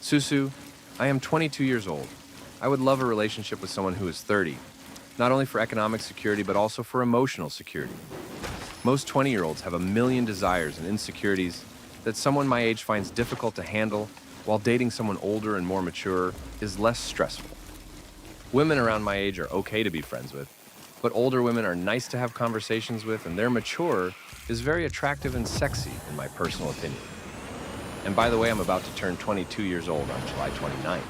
Susu, I am 22 years old. I would love a relationship with someone who is 30, not only for economic security, but also for emotional security. Most 20-year-olds have a million desires and insecurities that someone my age finds difficult to handle, while dating someone older and more mature is less stressful. Women around my age are okay to be friends with, but older women are nice to have conversations with, and their mature is very attractive and sexy, in my personal opinion. And by the way, I'm about to turn 22 years old on July 29th.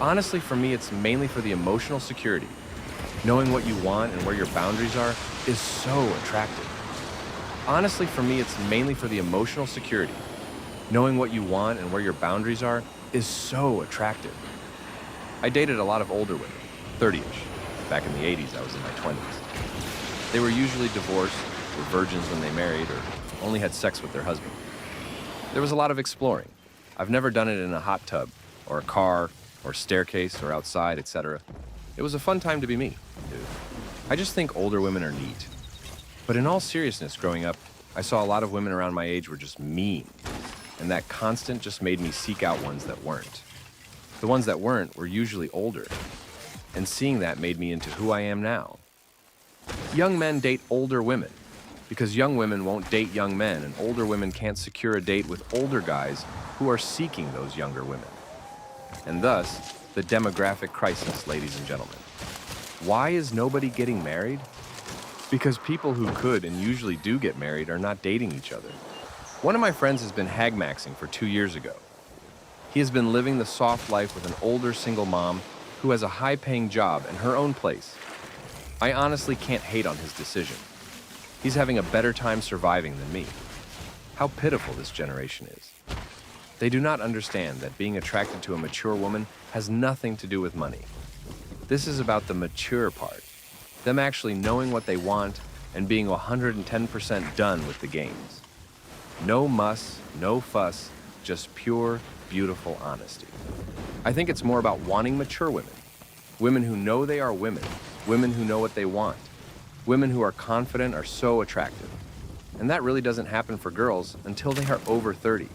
Honestly, for me, it's mainly for the emotional security. Knowing what you want and where your boundaries are is so attractive. Honestly, for me, it's mainly for the emotional security. Knowing what you want and where your boundaries are is so attractive. I dated a lot of older women, 30-ish. Back in the 80s, I was in my 20s. They were usually divorced, were virgins when they married, or only had sex with their husband. There was a lot of exploring. I've never done it in a hot tub, or a car, or staircase, or outside, etc. It was a fun time to be me, dude. I just think older women are neat. But in all seriousness, growing up, I saw a lot of women around my age were just mean. And that constant just made me seek out ones that weren't. The ones that weren't were usually older. And seeing that made me into who I am now. Young men date older women, because young women won't date young men, and older women can't secure a date with older guys who are seeking those younger women. And thus, the demographic crisis, ladies and gentlemen. Why is nobody getting married? Because people who could and usually do get married are not dating each other. One of my friends has been Hagmaxxing for 2 years ago. He has been living the soft life with an older single mom who has a high-paying job and her own place. I honestly can't hate on his decision. He's having a better time surviving than me. How pitiful this generation is. They do not understand that being attracted to a mature woman has nothing to do with money. This is about the mature part, them actually knowing what they want and being 110% done with the games. No muss, no fuss, just pure, beautiful honesty. I think it's more about wanting mature women. Women who know they are women. Women who know what they want. Women who are confident are so attractive. And that really doesn't happen for girls until they are over 30.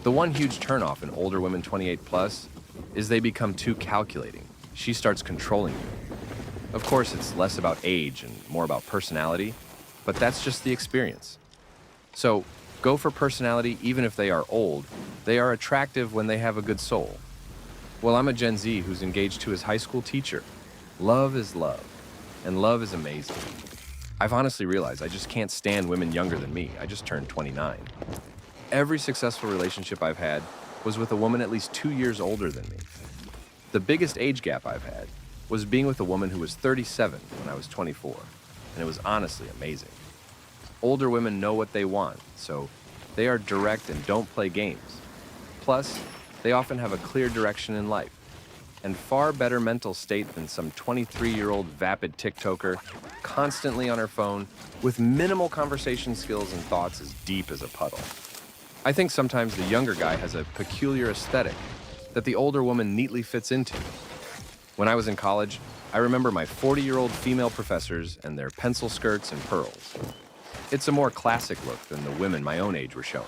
The one huge turnoff in older women 28 plus is they become too calculating. She starts controlling you. Of course, it's less about age and more about personality, but that's just the experience. So, go for personality even if they are old. They are attractive when they have a good soul. Well, I'm a Gen Z who's engaged to his high school teacher. Love is love, and love is amazing. I've honestly realized I just can't stand women younger than me. I just turned 29. Every successful relationship I've had was with a woman at least 2 years older than me. The biggest age gap I've had was being with a woman who was 37 when I was 24, and it was honestly amazing. Older women know what they want, so they are direct and don't play games. Plus, they often have a clear direction in life, and far better mental state than some 23-year-old vapid TikToker constantly on her phone with minimal conversation skills and thoughts as deep as a puddle. I think sometimes the younger guy has a peculiar aesthetic that the older woman neatly fits into. When I was in college, I remember my 40-year-old female professors and their pencil skirts and pearls. It's a more classic look than the women my own age were showing.